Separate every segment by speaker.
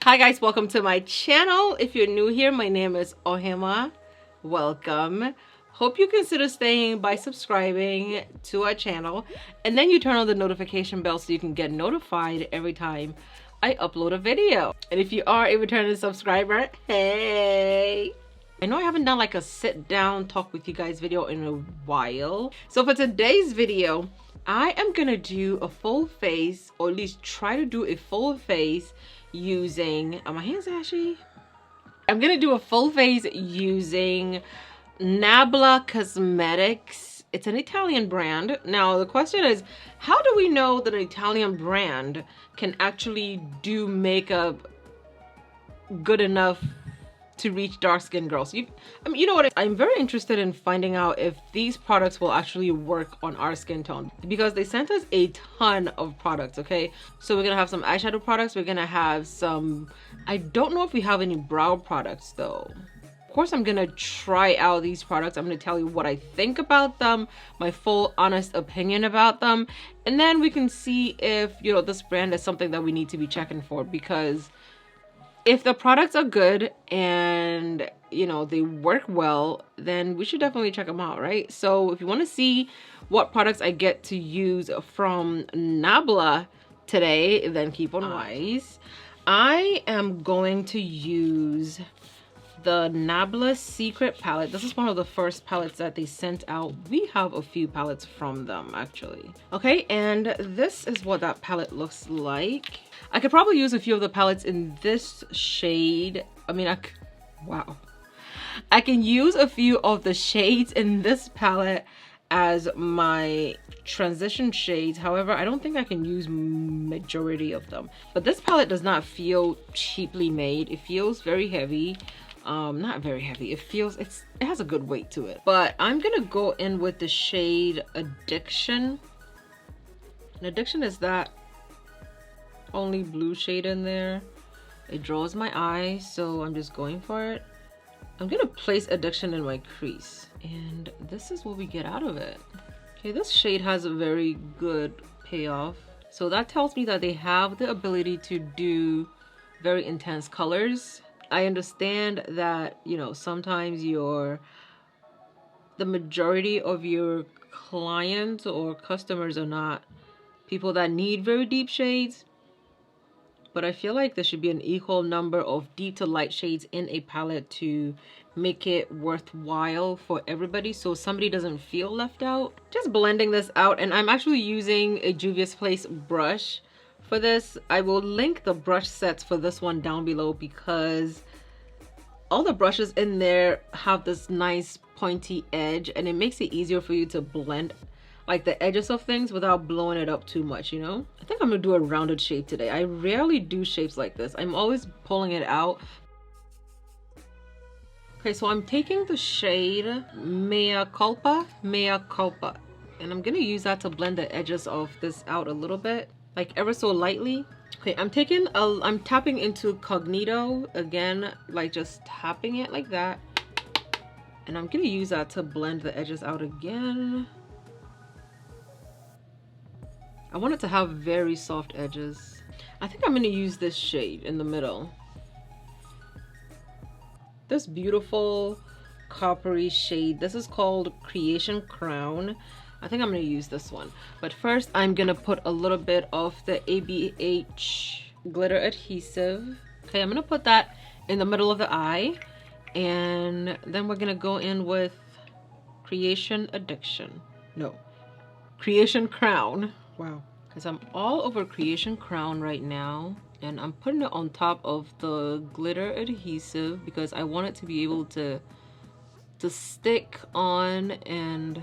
Speaker 1: Hi guys, welcome to my channel. If you're new here, my name is Ohemaa. Welcome. Hope you consider staying by subscribing to our channel, and then you turn on the notification bell so you can get notified every time I upload a video. And if you are a returning subscriber, hey! I know I haven't done like a sit down talk with you guys video in a while. So for today's video, I am gonna do a full face, or at least try to do a full face using, are my hands ashy? I'm gonna do a full face using NABLA Cosmetics. It's an Italian brand. Now the question is, how do we know that an Italian brand can actually do makeup good enough to reach dark-skinned girls? You know what? I'm very interested in finding out if these products will actually work on our skin tone, because they sent us a ton of products. Okay, so we're gonna have some eyeshadow products, we're gonna have some, I don't know if we have any brow products though. Of course, I'm gonna try out these products. I'm gonna tell you what I think about them, my full honest opinion about them, and then we can see if, you know, this brand is something that we need to be checking for, because if the products are good and, you know, they work well, then we should definitely check them out, right? So if you want to see what products I get to use from NABLA today, then keep on wise. I am going to use the NABLA Secret palette. This is one of the first palettes that they sent out. We have a few palettes from them actually. Okay, and this is what that palette looks like. I could probably use a few of the palettes in this shade. Wow. I can use a few of the shades in this palette as my transition shades. However, I don't think I can use majority of them. But this palette does not feel cheaply made. It feels very heavy. Not very heavy. It has a good weight to it. But I'm gonna go in with the shade Addiction. And Addiction is that only blue shade in there. It draws my eye, so I'm just going for it. I'm gonna place Addiction in my crease, and this is what we get out of it. Okay, this shade has a very good payoff, so that tells me that they have the ability to do very intense colors. I understand that, you know, sometimes the majority of your clients or customers are not people that need very deep shades, but I feel like there should be an equal number of deep to light shades in a palette to make it worthwhile for everybody, so somebody doesn't feel left out. Just blending this out, and I'm actually using a Juvia's Place brush for this. I will link the brush sets for this one down below, because all the brushes in there have this nice pointy edge, and it makes it easier for you to blend like the edges of things without blowing it up too much, you know? I think I'm gonna do a rounded shape today. I rarely do shapes like this. I'm always pulling it out. Okay, so I'm taking the shade Mea Culpa, and I'm gonna use that to blend the edges of this out a little bit, like ever so lightly. Okay, I'm tapping into Cognito again, like just tapping it like that, and I'm gonna use that to blend the edges out again. I want it to have very soft edges. I think I'm gonna use this shade in the middle. This beautiful coppery shade. This is called Creation Crown. I think I'm gonna use this one. But first, I'm gonna put a little bit of the ABH glitter adhesive. Okay, I'm gonna put that in the middle of the eye. And then we're gonna go in with Creation Crown. Wow. Because I'm all over Creation Crown right now, and I'm putting it on top of the glitter adhesive because I want it to be able to stick on and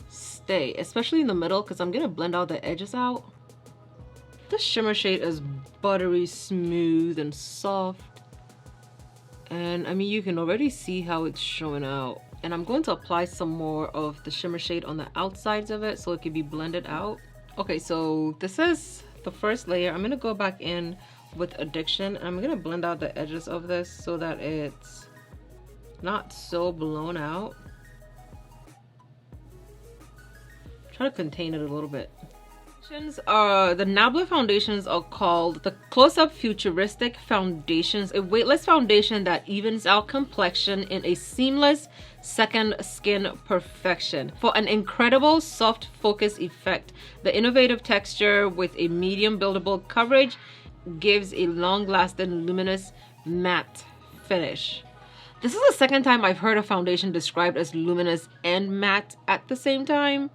Speaker 1: stay, especially in the middle, because I'm gonna blend all the edges out. This shimmer shade is buttery smooth and soft, and I mean, you can already see how it's showing out. And I'm going to apply some more of the shimmer shade on the outsides of it so it can be blended out. Okay, so this is the first layer. I'm gonna go back in with Addiction, and I'm gonna blend out the edges of this so that it's not so blown out. Try to contain it a little bit. The NABLA foundations are called the Close-Up Futuristic Foundations, a weightless foundation that evens out complexion in a seamless second skin perfection. For an incredible soft focus effect, the innovative texture with a medium buildable coverage gives a long-lasting luminous matte finish. This is the second time I've heard a foundation described as luminous and matte at the same time.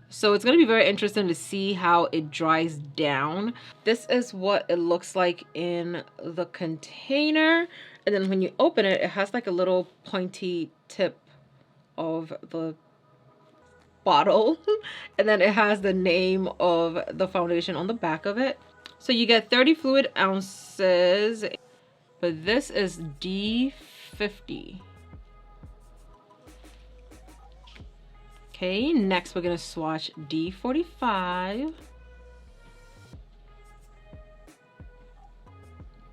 Speaker 1: So it's going to be very interesting to see how it dries down. This is what it looks like in the container. And then when you open it, it has like a little pointy tip of the bottle. And then it has the name of the foundation on the back of it. So you get 30 fluid ounces. But this is D50. Okay, next we're gonna swatch D45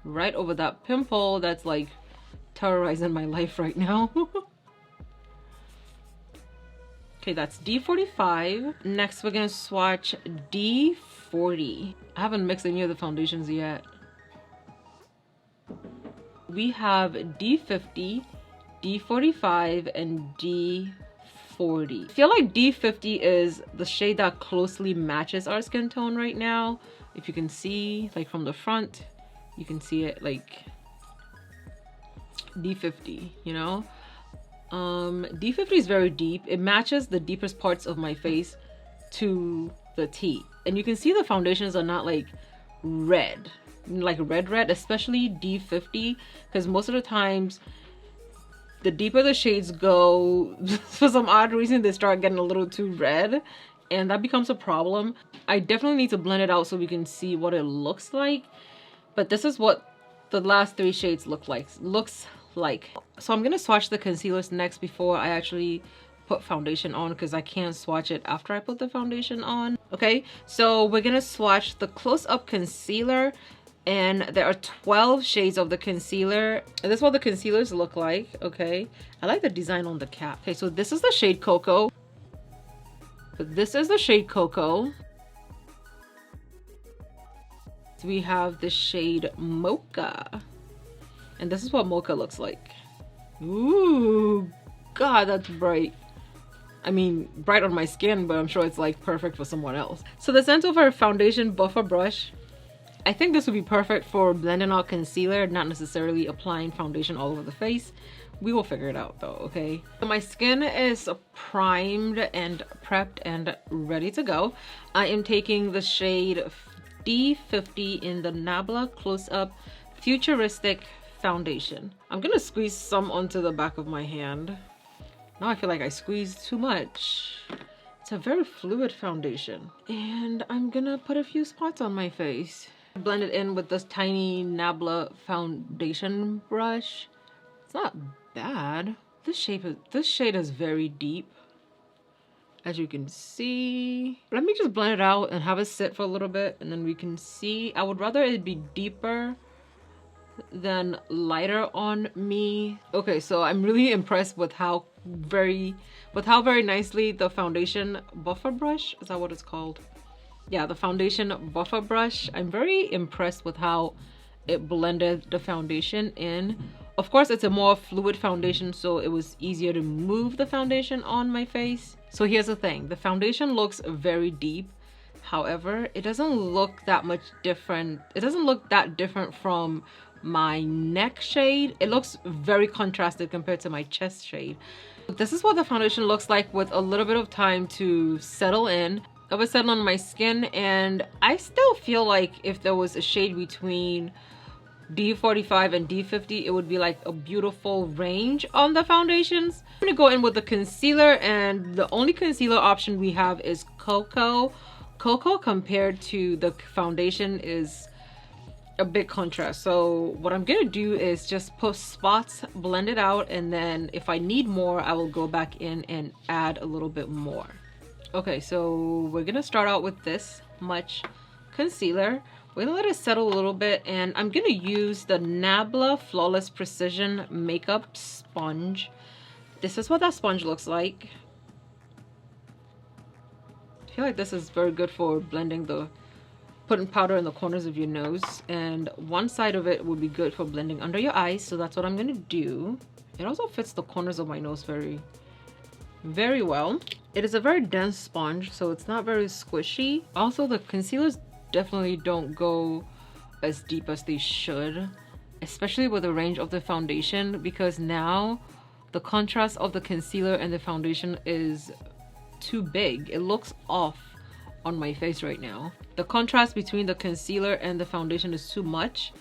Speaker 1: right over that pimple that's like terrorizing my life right now. Okay, that's D45. Next we're gonna swatch D40. I haven't mixed any of the foundations yet. We have D50, D45, and D40. I feel like D50 is the shade that closely matches our skin tone right now. If you can see, like from the front, you can see it like D50, you know? D50 is very deep. It matches the deepest parts of my face to the T. And you can see the foundations are not like red, like red, especially D50, because most of the times the deeper the shades go, for some odd reason, they start getting a little too red, and that becomes a problem. I definitely need to blend it out so we can see what it looks like, but this is what the last three shades looks like. So I'm gonna swatch the concealers next before I actually put foundation on, because I can't swatch it after I put the foundation on. Okay, so we're gonna swatch the close-up concealer, and there are 12 shades of the concealer, and this is what the concealers look like. Okay, I like the design on the cap. Okay, so this is the shade Cocoa. This is the shade Cocoa. So we have the shade Mocha, and this is what Mocha looks like. Ooh, God, that's bright. I mean, bright on my skin, but I'm sure it's like perfect for someone else. So the scent of our foundation buffer brush, I think this would be perfect for blending out concealer, not necessarily applying foundation all over the face. We will figure it out though, okay? So my skin is primed and prepped and ready to go. I am taking the shade D50 in the NABLA Close-Up Futuristic Foundation. I'm gonna squeeze some onto the back of my hand. Now I feel like I squeezed too much. It's a very fluid foundation. And I'm gonna put a few spots on my face. Blend it in with this tiny NABLA foundation brush. It's not bad. This shade is very deep, as you can see. Let me just blend it out and have it sit for a little bit, and then we can see. I would rather it be deeper than lighter on me. Okay, so I'm really impressed with how very nicely the foundation buffer brush, is that what it's called? Yeah, the foundation buffer brush. I'm very impressed with how it blended the foundation in. Of course, it's a more fluid foundation, so it was easier to move the foundation on my face. So here's the thing, the foundation looks very deep. However, it doesn't look that much different. It doesn't look that different from my neck shade. It looks very contrasted compared to my chest shade. This is what the foundation looks like with a little bit of time to settle in. It was settled on my skin, and I still feel like if there was a shade between D45 and D50, it would be like a beautiful range on the foundations. I'm gonna go in with the concealer, and the only concealer option we have is Cocoa. Cocoa compared to the foundation is a big contrast. So what I'm gonna do is just put spots, blend it out, and then if I need more, I will go back in and add a little bit more. Okay, so we're gonna start out with this much concealer. We're gonna let it settle a little bit, and I'm gonna use the NABLA Flawless Precision Makeup Sponge. This is what that sponge looks like. I feel like this is very good for blending putting powder in the corners of your nose, and one side of it would be good for blending under your eyes, so that's what I'm gonna do. It also fits the corners of my nose very, very well. It is a very dense sponge, so it's not very squishy. Also, the concealers definitely don't go as deep as they should, especially with the range of the foundation, because now the contrast of the concealer and the foundation is too big. It looks off on my face right now. The contrast between the concealer and the foundation is too much,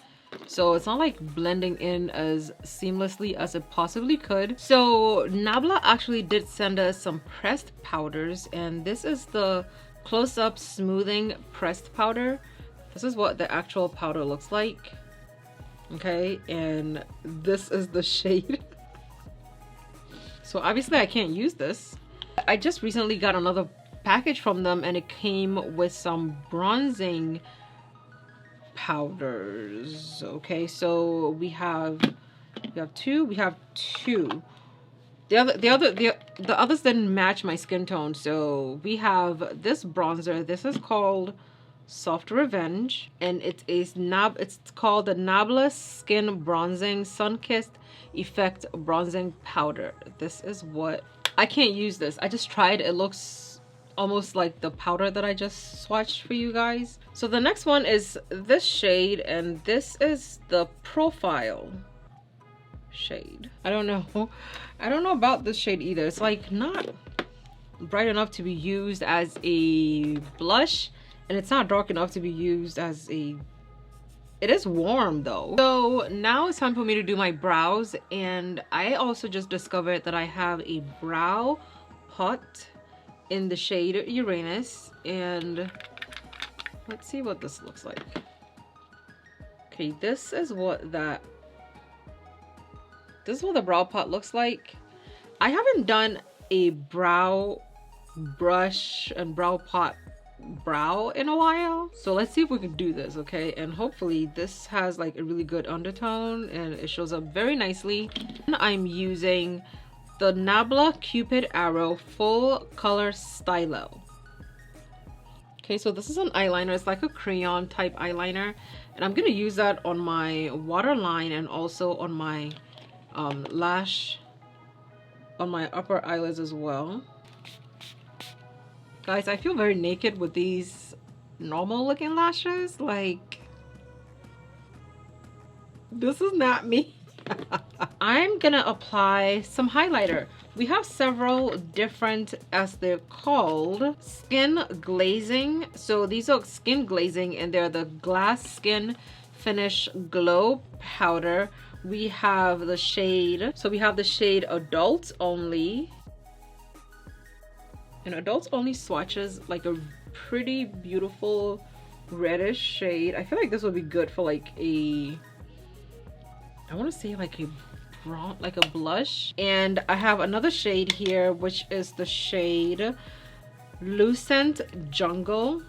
Speaker 1: so it's not like blending in as seamlessly as it possibly could. So NABLA actually did send us some pressed powders, and this is the close-up smoothing pressed powder. This is what the actual powder looks like. Okay, and this is the shade. So obviously I can't use this. I just recently got another package from them, and it came with some bronzing powders. Okay, so we have two. The others didn't match my skin tone, so we have this bronzer. This is called Soft Revenge, and it's called the NABLA Skin Bronzing Sun-Kissed Effect Bronzing Powder. This is what I can't use this. I just tried. It looks almost like the powder that I just swatched for you guys. So the next one is this shade, and this is the Profile shade. I don't know about this shade either. It's like not bright enough to be used as a blush, and it's not dark enough to be used as a... It is warm though. So now it's time for me to do my brows, and I also just discovered that I have a brow pot in the shade Uranus, and let's see what this looks like. Okay, this is what the brow pot looks like. I haven't done a brow brush and brow pot brow in a while, so let's see if we can do this. Okay, and hopefully this has like a really good undertone and it shows up very nicely. I'm using the NABLA Cupid Arrow Full Color Stylo. Okay, so this is an eyeliner. It's like a crayon type eyeliner, and I'm gonna use that on my waterline and also on my lash, on my upper eyelids as well. Guys, I feel very naked with these normal looking lashes. Like, this is not me. I'm gonna apply some highlighter. We have several different, as they're called, skin glazing. So these are skin glazing, and they're the Glass Skin Finish Glow Powder. We have the shade, so we have the shade Adults Only. And Adults Only swatches like a pretty beautiful reddish shade. I feel like this would be good for like a, I want to say like a brown, like a blush. And I have another shade here, which is the shade Lucent Jungle.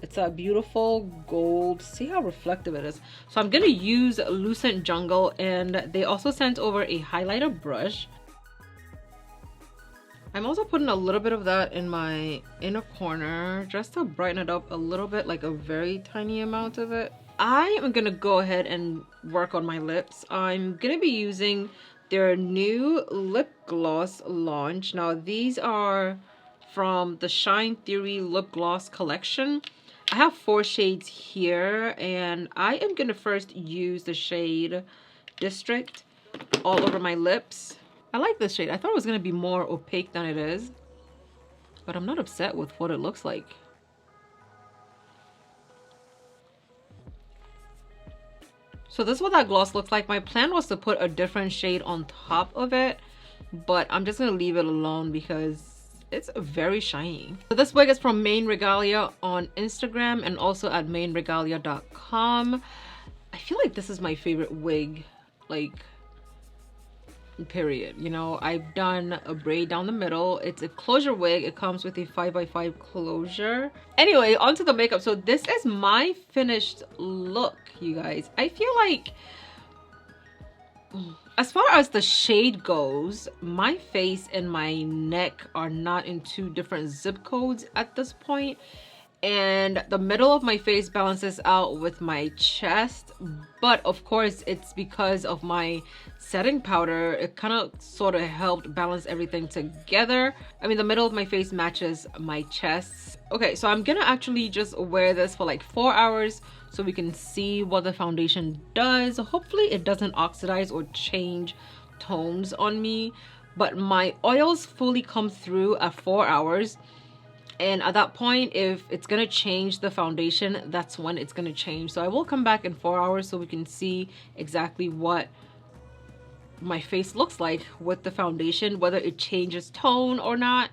Speaker 1: It's a beautiful gold. See how reflective it is. So I'm gonna use Lucent Jungle, and they also sent over a highlighter brush. I'm also putting a little bit of that in my inner corner just to brighten it up a little bit, like a very tiny amount of it. I am gonna go ahead and work on my lips. I'm gonna be using their new lip gloss launch. Now these are from the Shine Theory lip gloss collection. I have 4 shades here, and I am gonna first use the shade District all over my lips. I like this shade. I thought it was gonna be more opaque than it is, but I'm not upset with what it looks like. So this is what that gloss looks like. My plan was to put a different shade on top of it, but I'm just gonna leave it alone because it's very shiny. So this wig is from Main Regalia on Instagram and also at mainregalia.com. I feel like this is my favorite wig, like, period. You know, I've done a braid down the middle. It's a closure wig. It comes with a 5x5 closure. Anyway, onto the makeup. So this is my finished look, you guys. I feel like As far as the shade goes, my face and my neck are not in two different zip codes at this point. And the middle of my face balances out with my chest, but of course it's because of my setting powder. It kind of sort of helped balance everything together. I mean, the middle of my face matches my chest. Okay, so I'm gonna actually just wear this for like 4 hours so we can see what the foundation does. Hopefully it doesn't oxidize or change tones on me, but my oils fully come through at 4 hours. And at that point, if it's gonna change the foundation, that's when it's gonna change. So I will come back in 4 hours so we can see exactly what my face looks like with the foundation, whether it changes tone or not.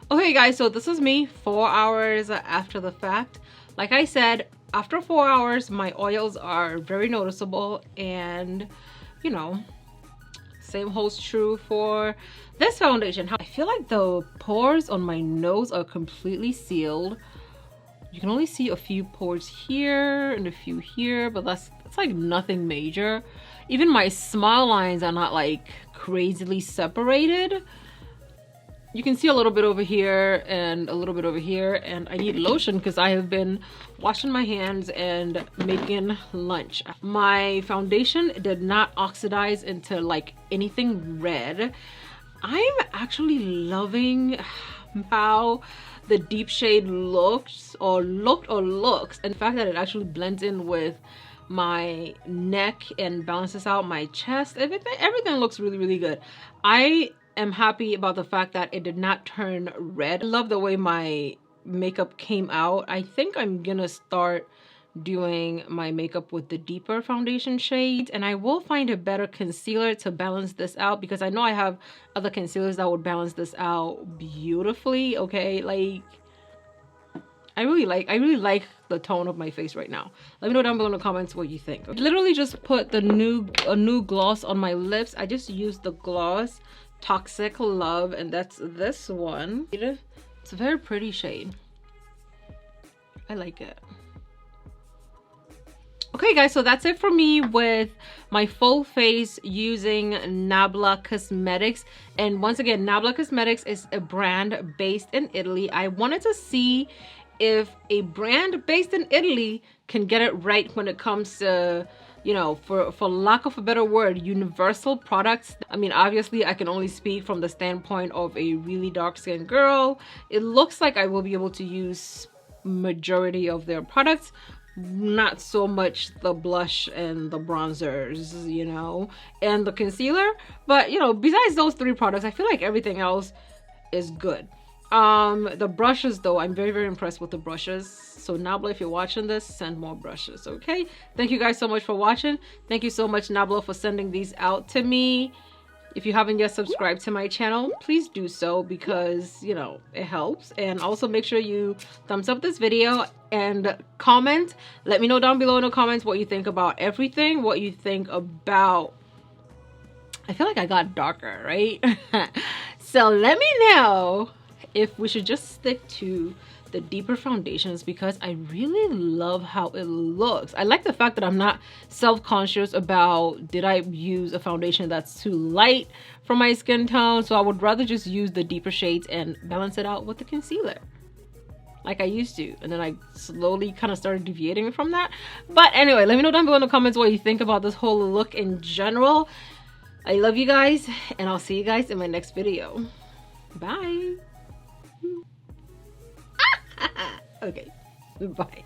Speaker 1: Okay guys, so this is me 4 hours after the fact. Like I said, after 4 hours, my oils are very noticeable, and you know, same holds true for this foundation. I feel like the pores on my nose are completely sealed. You can only see a few pores here and a few here, but that's like nothing major. Even my smile lines are not like crazily separated. You can see a little bit over here and a little bit over here, and I need lotion because I have been washing my hands and making lunch. My foundation did not oxidize into like anything red. I'm actually loving how the deep shade looks, and the fact that it actually blends in with my neck and balances out my chest. Everything looks really good. I am happy about the fact that it did not turn red. I love the way my makeup came out. I think I'm gonna start doing my makeup with the deeper foundation shades, and I will find a better concealer to balance this out, because I know I have other concealers that would balance this out beautifully. Okay, like I really like the tone of my face right now. Let me know down below in the comments what you think. I literally just put a new gloss on my lips. I just used the gloss Toxic Love, and that's this one. It's a very pretty shade. I like it. Okay guys, so that's it for me with my full face using NABLA Cosmetics. And once again, NABLA Cosmetics is a brand based in Italy. I wanted to see if a brand based in Italy can get it right when it comes to, you know, for lack of a better word, universal products. I mean, obviously I can only speak from the standpoint of a really dark skinned girl. It looks like I will be able to use majority of their products, not so much the blush and the bronzers, you know, and the concealer. But you know, besides those 3 products, I feel like everything else is good. The brushes though, I'm very impressed with the brushes. So NABLA, if you're watching this, send more brushes. Okay, thank you guys so much for watching. Thank you so much, NABLA, for sending these out to me. If you haven't yet subscribed to my channel, please do so, because you know it helps. And also make sure you thumbs up this video and comment. Let me know down below in the comments what you think about everything, what you think about, I feel like I got darker, right? So let me know if we should just stick to the deeper foundations, because I really love how it looks. I like the fact that I'm not self-conscious about, did I use a foundation that's too light for my skin tone? So I would rather just use the deeper shades and balance it out with the concealer like I used to, and then I slowly kind of started deviating from that. But anyway, let me know down below in the comments what you think about this whole look in general. I love you guys, and I'll see you guys in my next video. Bye. Okay, bye.